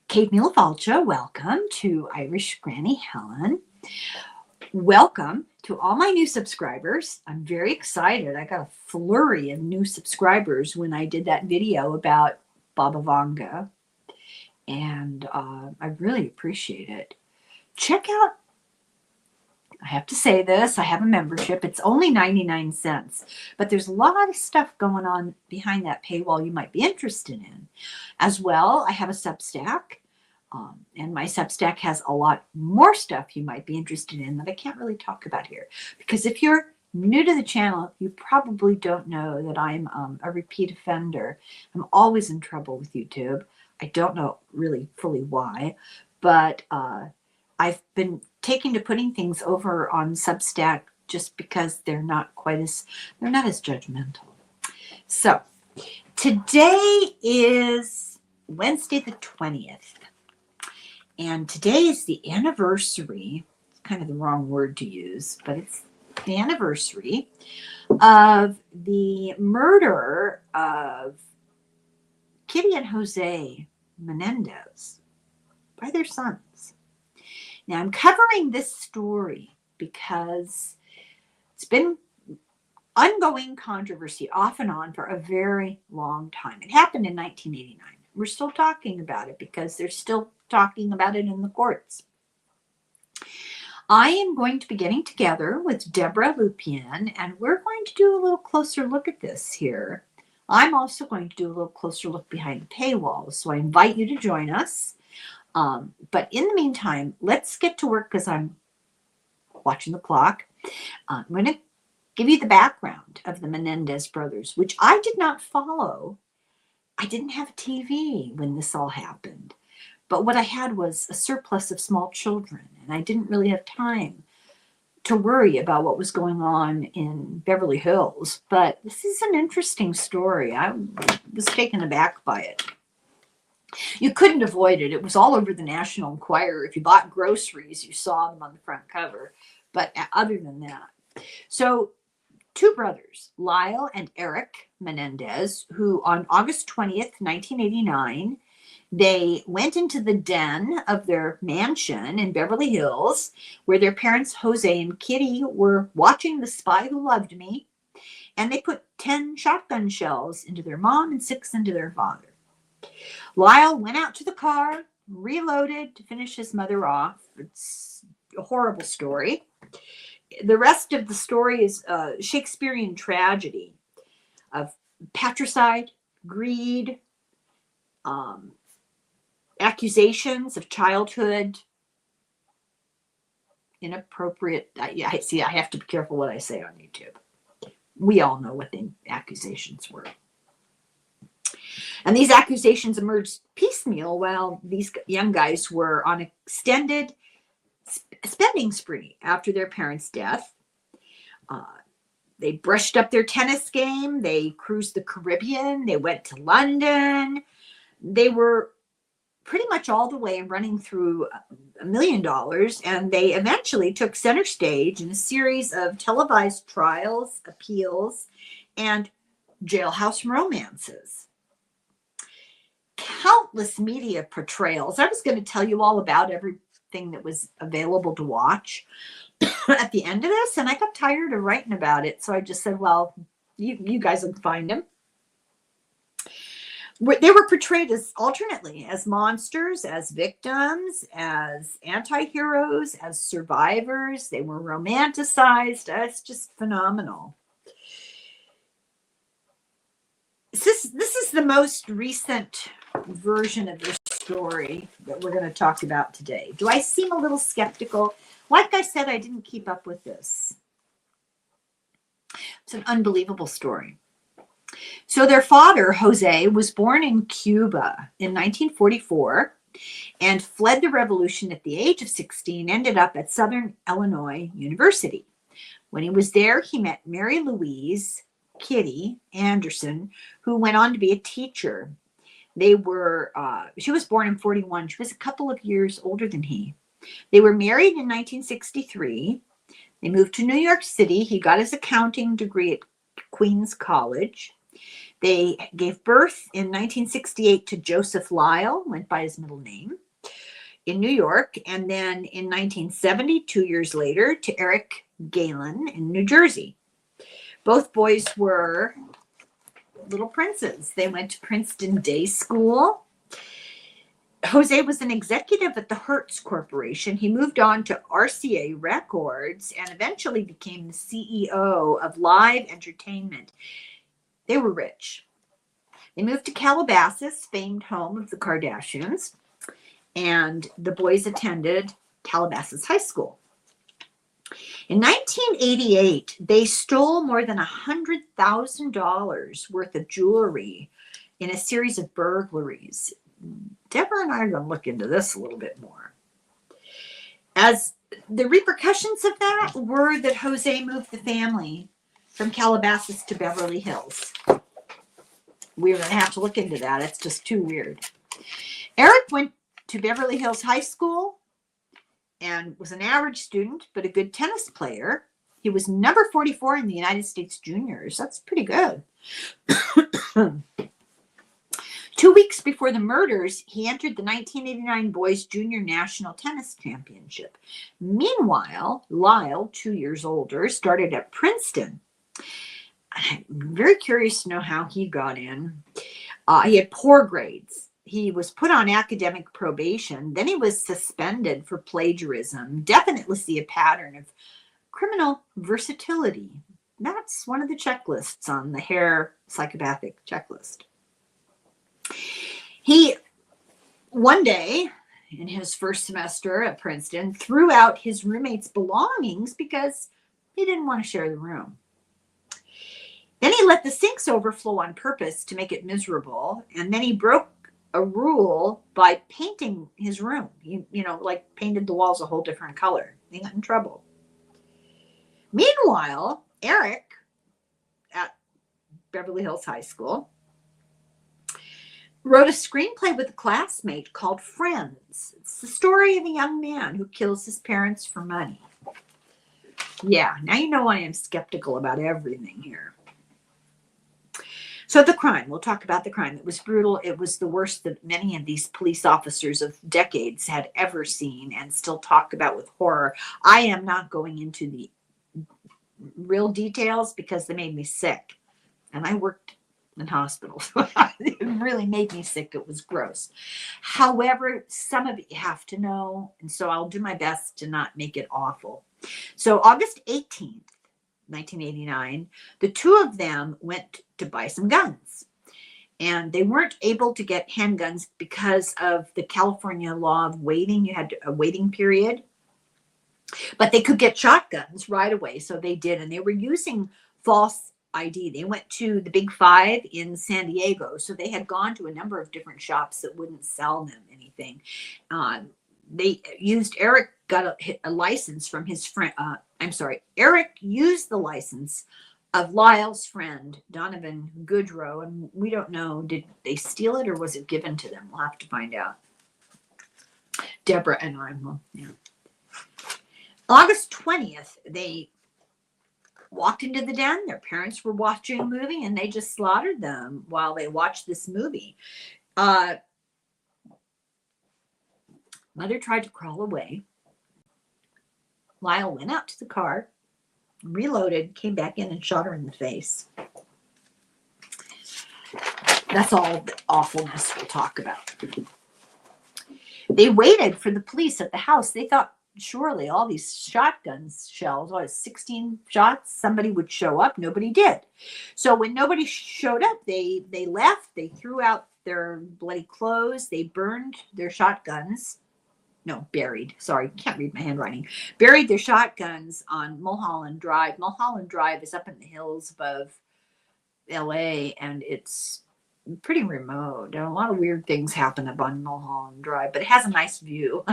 Kate Milafalcha, welcome to Irish Granny Helen. Welcome to all my new subscribers. I'm very excited. I got a flurry of new subscribers when I did that video about Baba Vanga, and I really appreciate it. Check out, I have to say this, I have a membership. It's only 99 cents, but there's a lot of stuff going on behind that paywall you might be interested in. As well, I have a Substack. And my Substack has a lot more stuff you might be interested in that I can't really talk about here. Because if you're new to the channel, you probably don't know that I'm a repeat offender. I'm always in trouble with YouTube. I don't know really fully why, but I've been taking to putting things over on Substack just because they're not as judgmental. So today is Wednesday the 20th. And today is the anniversary, it's kind of the wrong word to use, but it's the anniversary of the murder of Kitty and Jose Menendez by their sons. Now, I'm covering this story because it's been ongoing controversy off and on for a very long time. It happened in 1989. We're still talking about it because they're still talking about it in the courts. I am going to be getting together with Deborah Lupien, and we're going to do a little closer look at this here. I'm also going to do a little closer look behind the paywall, so I invite you to join us. But in the meantime, let's get to work because I'm watching the clock. I'm going to give you the background of the Menendez brothers, which I did not follow. I didn't have a TV when this all happened. But what I had was a surplus of small children, and I didn't really have time to worry about what was going on in Beverly Hills. But this is an interesting story. I was taken aback by it. You couldn't avoid it. It was all over the National Enquirer. If you bought groceries, you saw them on the front cover. But other than that, so two brothers, Lyle and Eric Menendez, who on August 20th, 1989, they went into the den of their mansion in Beverly Hills, where their parents, Jose and Kitty, were watching The Spy Who Loved Me, and they put 10 shotgun shells into their mom and 6 into their father. Lyle went out to the car, reloaded to finish his mother off. It's a horrible story. The rest of the story is a Shakespearean tragedy of patricide, greed, accusations of childhood, inappropriate. I have to be careful what I say on YouTube. We all know what the accusations were. And these accusations emerged piecemeal while these young guys were on an extended spending spree after their parents' death. They brushed up their tennis game. They cruised the Caribbean. They went to London. They were pretty much all the way running through $1 million, and they eventually took center stage in a series of televised trials, appeals, and jailhouse romances. Countless media portrayals. I was going to tell you all about everything that was available to watch at the end of this, and I got tired of writing about it, so I just said, well, you guys will find them. They were portrayed as alternately as monsters, as victims, as anti-heroes, as survivors. They were romanticized. It's just phenomenal. This is the most recent version of this story that we're going to talk about today. Do I seem a little skeptical? Like I said, I didn't keep up with this. It's an unbelievable story. So their father, Jose, was born in Cuba in 1944 and fled the revolution at the age of 16, ended up at Southern Illinois University. When he was there, he met Mary Louise Kitty Anderson, who went on to be a teacher. She was born in 41. She was a couple of years older than he. They were married in 1963. They moved to New York City. He got his accounting degree at Queens College. They gave birth in 1968 to Joseph Lyle, went by his middle name, in New York, and then in 1970, 2 years later, to Eric Galen in New Jersey. Both boys were little princes. They went to Princeton Day School. Jose was an executive at the Hertz Corporation. He moved on to RCA Records and eventually became the CEO of Live Entertainment. They were rich. They moved to Calabasas, famed home of the Kardashians, and the boys attended Calabasas High School. In 1988, they stole more than $100,000 worth of jewelry in a series of burglaries. Deborah and I are going to look into this a little bit more. As the repercussions of that were that Jose moved the family from Calabasas to Beverly Hills. We're going to have to look into that. It's just too weird. Eric went to Beverly Hills High School and was an average student, but a good tennis player. He was number 44 in the United States Juniors. That's pretty good. 2 weeks before the murders, he entered the 1989 Boys Junior National Tennis Championship. Meanwhile, Lyle, 2 years older, started at Princeton. I'm very curious to know how he got in. He had poor grades. He was put on academic probation. Then he was suspended for plagiarism. Definitely see a pattern of criminal versatility. That's one of the checklists on the Hare psychopathic checklist. He, one day in his first semester at Princeton, threw out his roommate's belongings because he didn't want to share the room. Then he let the sinks overflow on purpose to make it miserable. And then he broke a rule by painting his room. You know, like painted the walls a whole different color. He got in trouble. Meanwhile, Eric at Beverly Hills High School wrote a screenplay with a classmate called Friends. It's the story of a young man who kills his parents for money. Yeah, now you know I am skeptical about everything here. So the crime, we'll talk about the crime. It was brutal. It was the worst that many of these police officers of decades had ever seen and still talk about with horror. I am not going into the real details because they made me sick. And I worked in hospitals. It really made me sick. It was gross. However, some of it you have to know. And so I'll do my best to not make it awful. So August 18th, 1989, the two of them went to buy some guns. And they weren't able to get handguns because of the California law of waiting. You had a waiting period. But they could get shotguns right away. So they did. And they were using false ID. They went to the Big Five in San Diego. So they had gone to a number of different shops that wouldn't sell them anything. They used, Eric got a license from his friend. Eric used the license of Lyle's friend, Donovan Goodrow. And we don't know, did they steal it or was it given to them? We'll have to find out. Deborah and I will, yeah. August 20th, they walked into the den. Their parents were watching a movie and they just slaughtered them while they watched this movie. Mother tried to crawl away. Lyle went out to the car, reloaded, came back in and shot her in the face. That's all the awfulness we'll talk about. They waited for the police at the house. They thought surely all these shotgun shells, 16 shots, somebody would show up. Nobody did. So when nobody showed up, they left. They threw out their bloody clothes. They burned their shotguns. No, buried. Sorry, can't read my handwriting. Buried their shotguns on Mulholland Drive. Mulholland Drive is up in the hills above LA, and it's pretty remote. A lot of weird things happen up on Mulholland Drive, but it has a nice view.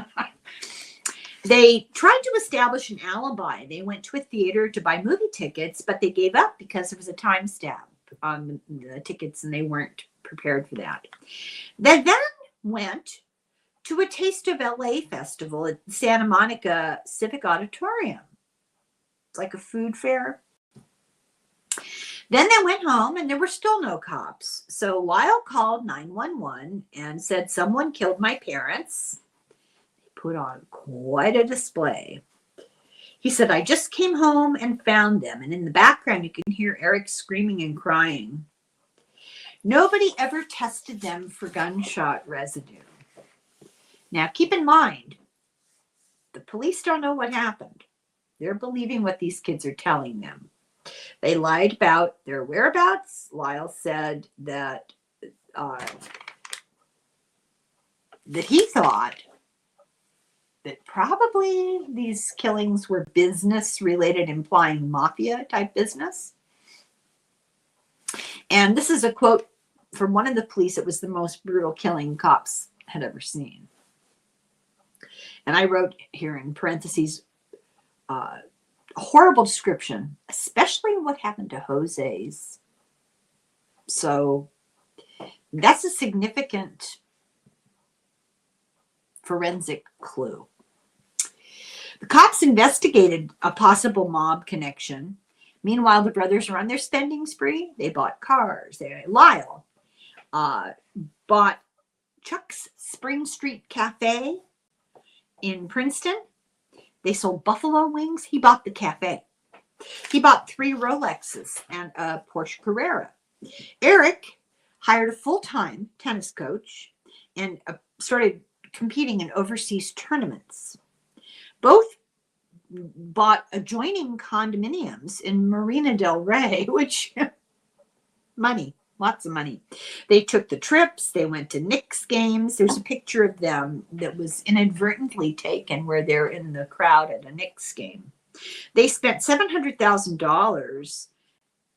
They tried to establish an alibi. They went to a theater to buy movie tickets, but they gave up because there was a time stamp on the tickets and they weren't prepared for that. They then went to a Taste of LA festival at Santa Monica Civic Auditorium. It's like a food fair. Then they went home and there were still no cops. So Lyle called 911 and said, someone killed my parents. They put on quite a display. He said, I just came home and found them. And in the background, you can hear Eric screaming and crying. Nobody ever tested them for gunshot residue. Now, keep in mind, the police don't know what happened. They're believing what these kids are telling them. They lied about their whereabouts. Lyle said that he thought that probably these killings were business related, implying mafia type business. And this is a quote from one of the police. It was the most brutal killing cops had ever seen. And I wrote here in parentheses, a horrible description, especially what happened to Jose's. So that's a significant forensic clue. The cops investigated a possible mob connection. Meanwhile, the brothers were on their spending spree. They bought cars. Lyle bought Chuck's Spring Street Cafe in Princeton. They sold buffalo wings. He bought the cafe. He bought 3 Rolexes and a Porsche Carrera. Eric hired a full-time tennis coach and started competing in overseas tournaments. Both bought adjoining condominiums in Marina del Rey, which money, lots of money. They took the trips. They went to Knicks games. There's a picture of them that was inadvertently taken where they're in the crowd at a Knicks game. They spent $700,000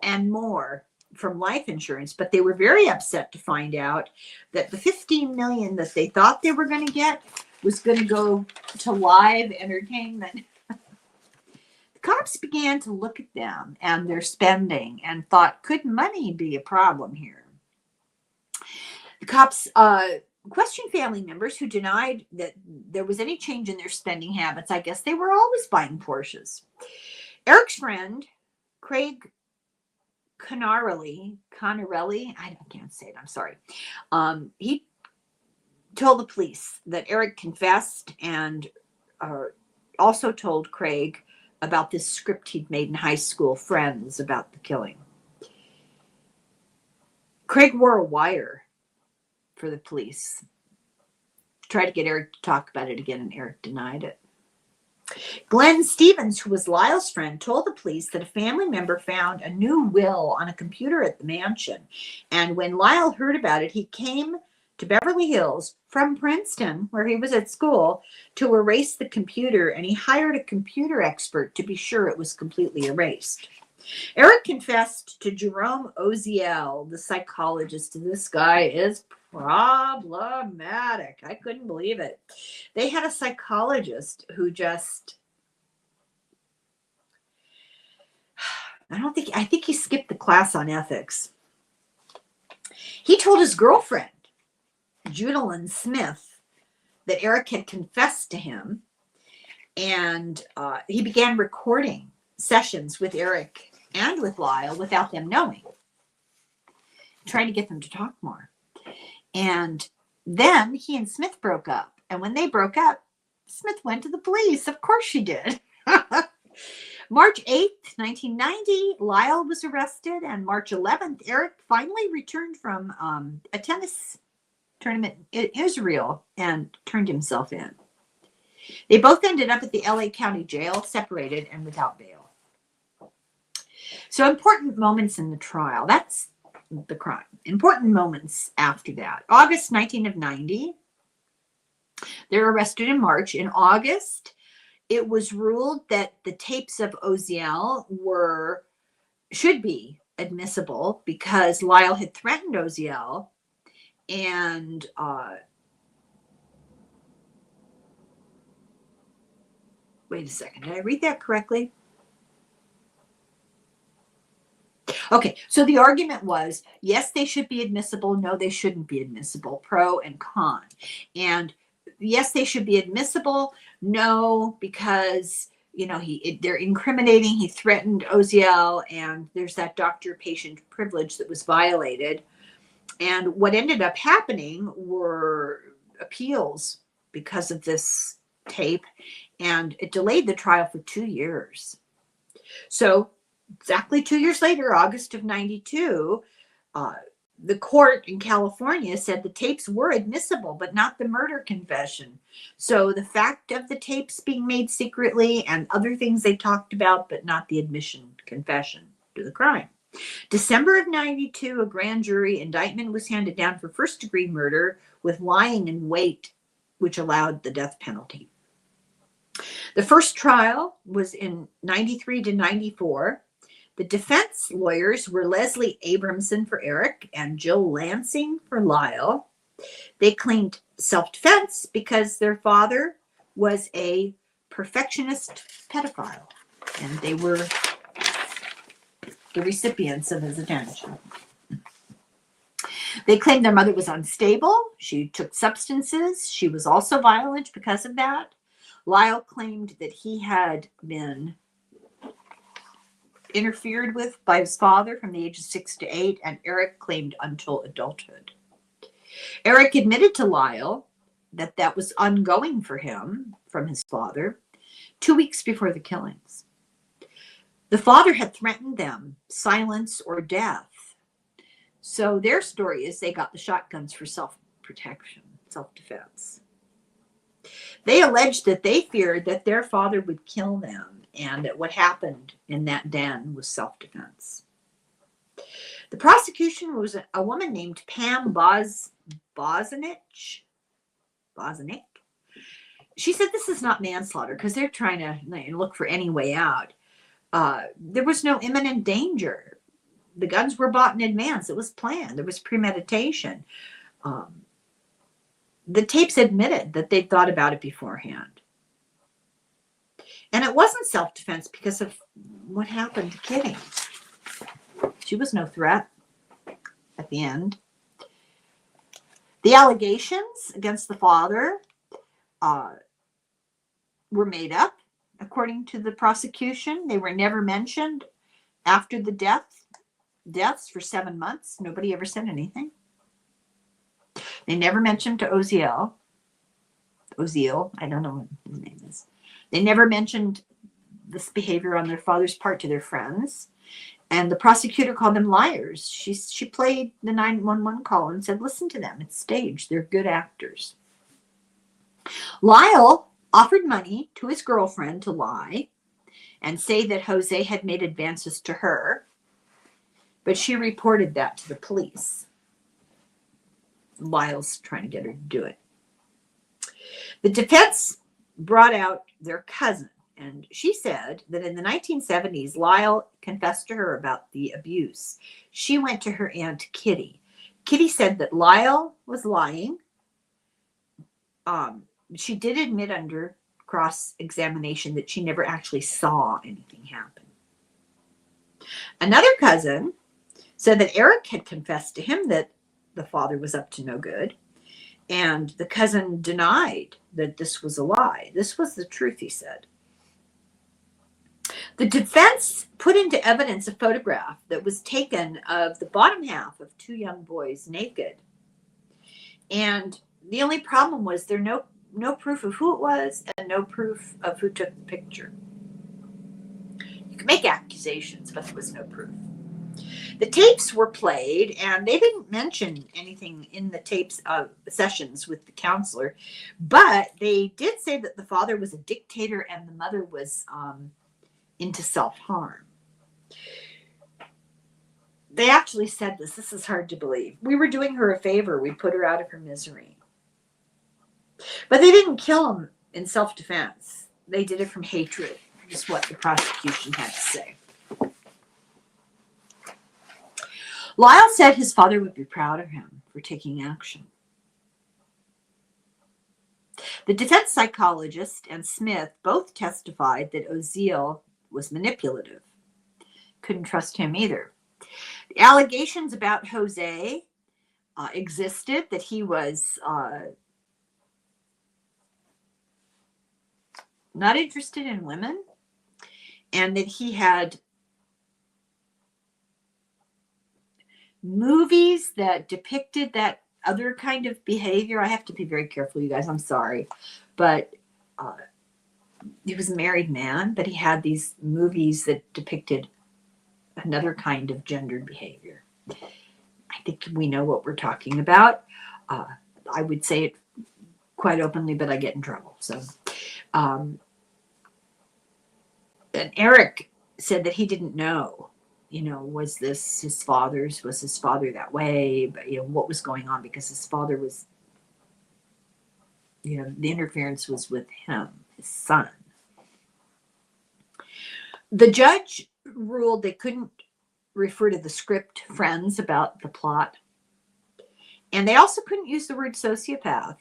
and more from life insurance, but they were very upset to find out that the $15 million that they thought they were going to get was going to go to live entertainment. The cops began to look at them and their spending and thought, could money be a problem here? The cops questioned family members who denied that there was any change in their spending habits. I guess they were always buying Porsches. Eric's friend, Craig Conarelli, I can't say it, I'm sorry. He told the police that Eric confessed and also told Craig about this script he'd made in high school, friends, about the killing. Craig wore a wire for the police. Tried to get Eric to talk about it again, and Eric denied it. Glenn Stevens, who was Lyle's friend, told the police that a family member found a new will on a computer at the mansion. And when Lyle heard about it, he came to Beverly Hills from Princeton, where he was at school, to erase the computer, and he hired a computer expert to be sure it was completely erased. Eric confessed to Jerome Oziel, the psychologist. This guy is problematic. I couldn't believe it. They had a psychologist who just, I think he skipped the class on ethics. He told his girlfriend, Judalyn Smith, that Eric had confessed to him, and he began recording sessions with Eric and with Lyle without them knowing, trying to get them to talk more. And then he and Smith broke up. And when they broke up, Smith went to the police. Of course she did. March 8th, 1990, Lyle was arrested. And March 11th, Eric finally returned from a tennis tournament in Israel and turned himself in. They both ended up at the LA County Jail, separated and without bail. So important moments in the trial. That's the crime. Important moments after that. August 1990. They're arrested in March. In August, it was ruled that the tapes of Oziel should be admissible because Lyle had threatened Oziel, and wait a second, did I read that correctly? Okay, so the argument was, yes, they should be admissible. No, they shouldn't be admissible. Pro and con. And yes, they should be admissible. No, because they're incriminating. He threatened Oziel, and there's that doctor-patient privilege that was violated. And what ended up happening were appeals because of this tape, and it delayed the trial for 2 years. So exactly 2 years later, August of 92, the court in California said the tapes were admissible, but not the murder confession. So the fact of the tapes being made secretly and other things they talked about, but not the admission confession to the crime. December of 92, a grand jury indictment was handed down for first-degree murder with lying in wait, which allowed the death penalty. The first trial was in 93 to 94. The defense lawyers were Leslie Abramson for Eric and Jill Lansing for Lyle. They claimed self-defense because their father was a perfectionist pedophile, and they were the recipients of his attention. They claimed their mother was unstable. She took substances. She was also violent because of that. Lyle claimed that he had been interfered with by his father from the age of 6 to 8, and Eric claimed until adulthood. Eric admitted to Lyle that that was ongoing for him from his father 2 weeks before the killings. The father had threatened them, silence or death. So their story is they got the shotguns for self-protection, self-defense. They alleged that they feared that their father would kill them and that what happened in that den was self-defense. The prosecution was a woman named Pam Bozanic. She said this is not manslaughter because they're trying to look for any way out. There was no imminent danger. The guns were bought in advance. It was planned. There was premeditation. The tapes admitted that they'd thought about it beforehand. And it wasn't self-defense because of what happened to Kitty. She was no threat at the end. The allegations against the father were made up. According to the prosecution, they were never mentioned after the deaths for 7 months. Nobody ever said anything. They never mentioned to Oziel, I don't know what his name is. They never mentioned this behavior on their father's part to their friends. And the prosecutor called them liars. She played the 911 call and said, listen to them. It's staged. They're good actors. Lyle offered money to his girlfriend to lie and say that Jose had made advances to her, but she reported that to the police. Lyle's trying to get her to do it. The defense brought out their cousin, and she said that in the 1970s, Lyle confessed to her about the abuse. She went to her Aunt Kitty. Kitty said that Lyle was lying. She did admit under cross-examination that she never actually saw anything happen. Another cousin said that Eric had confessed to him that the father was up to no good, and the cousin denied that this was a lie. This was the truth, he said. The defense put into evidence a photograph that was taken of the bottom half of two young boys naked. And the only problem was there no proof of who it was and no proof of who took the picture. You can make accusations, but there was no proof. The tapes were played, and they didn't mention anything in the tapes sessions with the counselor, but they did say that the father was a dictator and the mother was into self-harm. They actually said this. This is hard to believe. We were doing her a favor. We put her out of her misery. But they didn't kill him in self-defense. They did it from hatred, is what the prosecution had to say. Lyle said his father would be proud of him for taking action. The defense psychologist and Smith both testified that Oziel was manipulative. Couldn't trust him either. The allegations about Jose existed, that he was not interested in women, and that he had movies that depicted that other kind of behavior. I have to be very careful, you guys. I'm sorry. But he was a married man, but he had these movies that depicted another kind of gendered behavior. I think we know what we're talking about. I would say it quite openly, but I get in trouble. So, and Eric said that he didn't know, was this his father's? Was his father that way? But, what was going on, because his father was, the interference was with him, his son. The judge ruled they couldn't refer to the script friends about the plot. And they also couldn't use the word sociopath.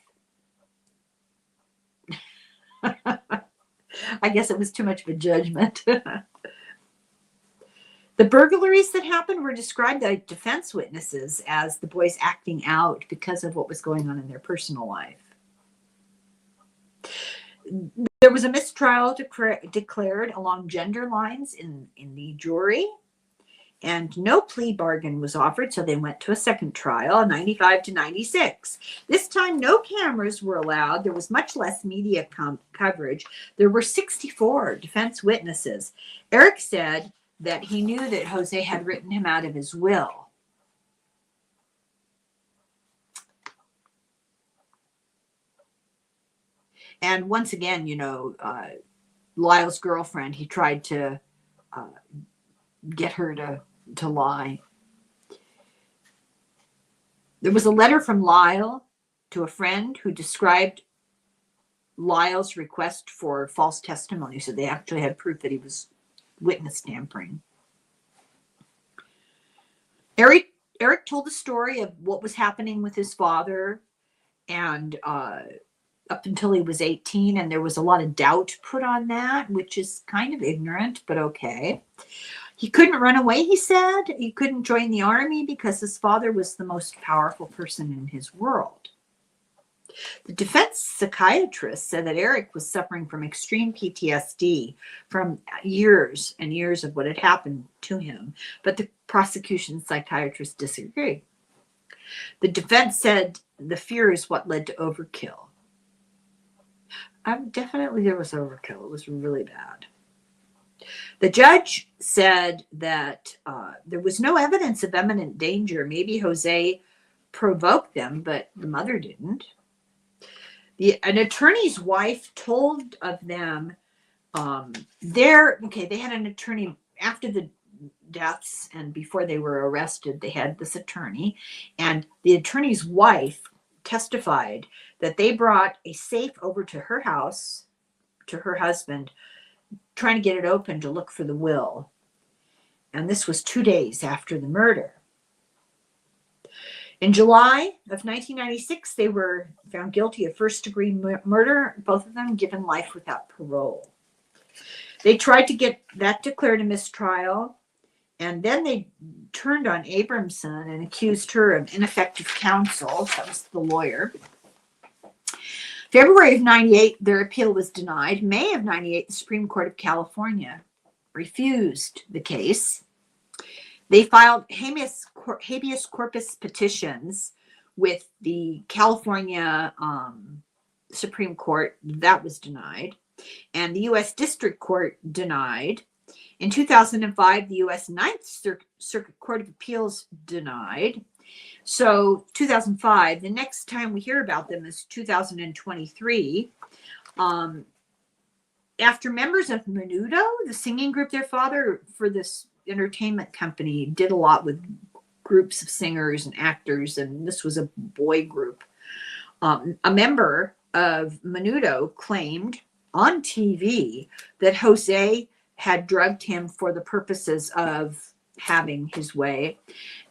I guess it was too much of a judgment. The burglaries that happened were described by defense witnesses as the boys acting out because of what was going on in their personal life. There was a mistrial declared along gender lines in the jury, and no plea bargain was offered, so they went to a second trial, 95 to 96. This time, no cameras were allowed. There was much less media coverage. There were 64 defense witnesses. Eric said that he knew that Jose had written him out of his will. And once again, Lyle's girlfriend, he tried to get her to lie. There was a letter from Lyle to a friend who described Lyle's request for false testimony. So they actually had proof that he was witness tampering. Eric told the story of what was happening with his father, and up until he was 18, and there was a lot of doubt put on that, which is kind of ignorant, but okay. He couldn't run away, he said. He couldn't join the army because his father was the most powerful person in his world. The defense psychiatrist said that Eric was suffering from extreme PTSD from years and years of what had happened to him, but the prosecution psychiatrist disagreed. The defense said the fear is what led to overkill. Definitely there was overkill. It was really bad. The judge said that there was no evidence of imminent danger. Maybe Jose provoked them, but the mother didn't. An attorney's wife told of them they had an attorney after the deaths and before they were arrested. They had this attorney, and the attorney's wife testified that they brought a safe over to her house, to her husband, trying to get it open to look for the will. And this was 2 days after the murder. In July of 1996, they were found guilty of first-degree murder, both of them given life without parole. They tried to get that declared a mistrial, and then they turned on Abramson and accused her of ineffective counsel. That was the lawyer. February of 98, their appeal was denied. May of 98, the Supreme Court of California refused the case. They filed habeas corpus petitions with the California Supreme Court. That was denied. And the U.S. District Court denied. In 2005, the U.S. Ninth Circuit Court of Appeals denied. So 2005, the next time we hear about them is 2023. After members of Menudo, the singing group, their father for this entertainment company did a lot with groups of singers and actors, and this was a boy group. A member of Menudo claimed on TV that Jose had drugged him for the purposes of having his way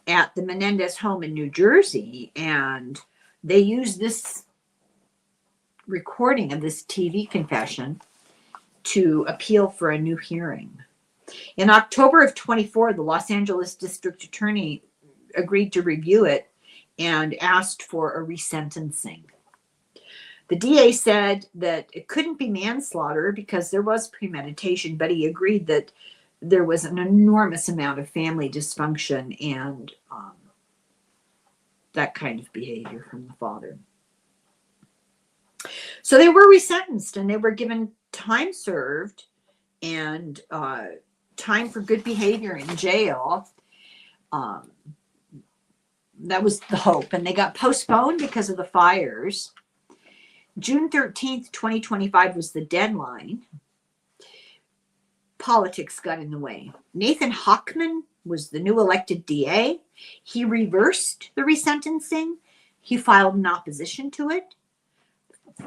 at the Menendez home in New Jersey, and they used this recording of this TV confession to appeal for a new hearing. In October of 24, the Los Angeles District Attorney agreed to review it and asked for a resentencing. The DA said that it couldn't be manslaughter because there was premeditation, but he agreed that there was an enormous amount of family dysfunction and that kind of behavior from the father. So they were resentenced and they were given time served and time for good behavior in jail. That was the hope. And they got postponed because of the fires. June 13th, 2025 was the deadline. Politics got in the way. Nathan Hochman was the new elected DA. He reversed the resentencing. He filed an opposition to it,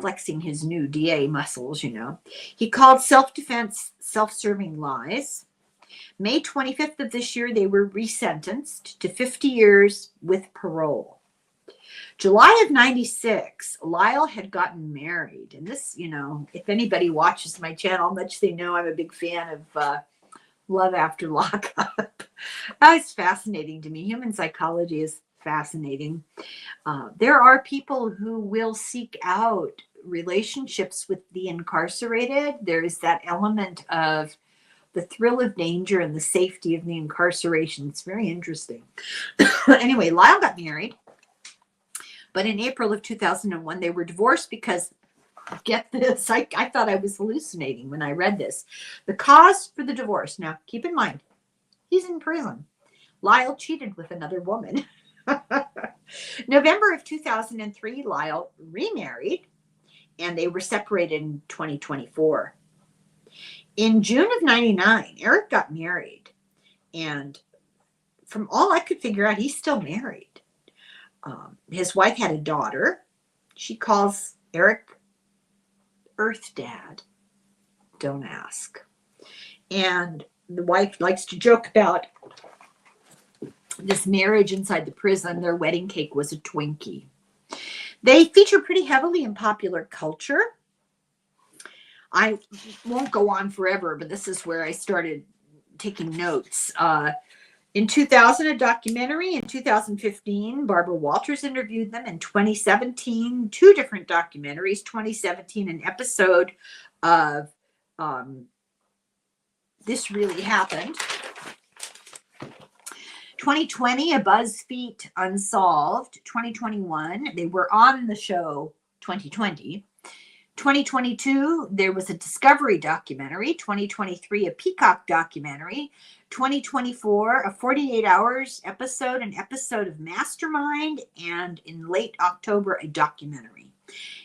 flexing his new DA muscles, you know. He called self-defense self-serving lies. May 25th of this year, they were resentenced to 50 years with parole. July of 96, Lyle had gotten married. And this, you know, if anybody watches my channel much, they know I'm a big fan of Love After Lockup. It's fascinating to me. Human psychology is fascinating. There are people who will seek out relationships with the incarcerated. There is that element of the thrill of danger and the safety of the incarceration. It's very interesting. Anyway, Lyle got married. But in April of 2001, they were divorced because, get this, I thought I was hallucinating when I read this. The cause for the divorce, now keep in mind, he's in prison. Lyle cheated with another woman. November of 2003, Lyle remarried, and they were separated in 2024. In June of 99, Eric got married, and from all I could figure out, he's still married. His wife had a daughter. She calls Eric Earth Dad. Don't ask. And the wife likes to joke about this marriage inside the prison. Their wedding cake was a Twinkie. They feature pretty heavily in popular culture. I won't go on forever, but this is where I started taking notes. In 2000, a documentary. In 2015, Barbara Walters interviewed them. In 2017, two different documentaries. 2017, an episode of This Really Happened. 2020, a BuzzFeed Unsolved. 2021, they were on the show 2020. 2022, there was a Discovery documentary. 2023, a Peacock documentary. 2024, a 48 Hours episode, an episode of Mastermind, and in late October, a documentary.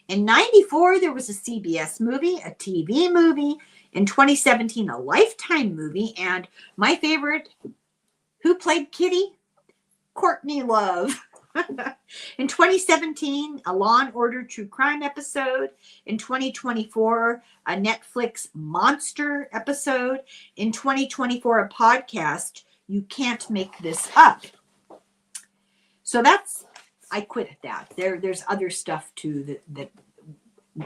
In 94, there was a CBS movie, a TV movie. In 2017, a Lifetime movie. And my favorite, who played Kitty? Courtney Love. In 2017, a Law and Order True Crime episode. In 2024, a Netflix Monster episode. In 2024, a podcast, You Can't Make This Up. So that's, I quit at that. There's other stuff too that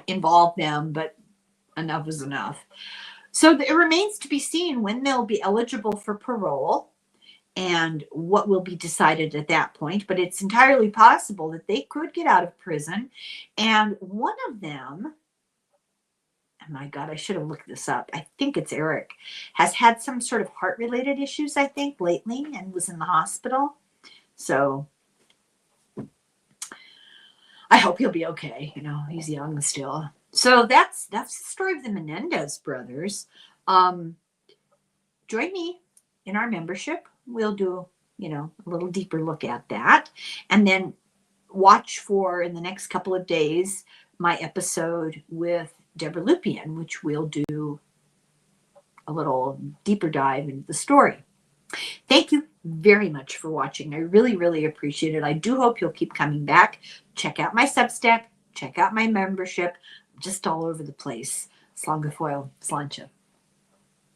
involve them, but enough is enough. So it remains to be seen when they'll be eligible for parole and what will be decided at that point. But it's entirely possible that they could get out of prison. And one of them, oh my God, I should have looked this up. I think it's Eric, has had some sort of heart-related issues, I think, lately, and was in the hospital. So I hope he'll be okay. You know, he's young still. So that's the story of the Menendez brothers. Join me in our membership. We'll do, you know, a little deeper look at that. And then watch for, in the next couple of days, my episode with Deborah Lupien, which we'll do a little deeper dive into the story. Thank you very much for watching. I really, really appreciate it. I do hope you'll keep coming back. Check out my Substack. Check out my membership. I'm just all over the place. Slongafoil, slancha.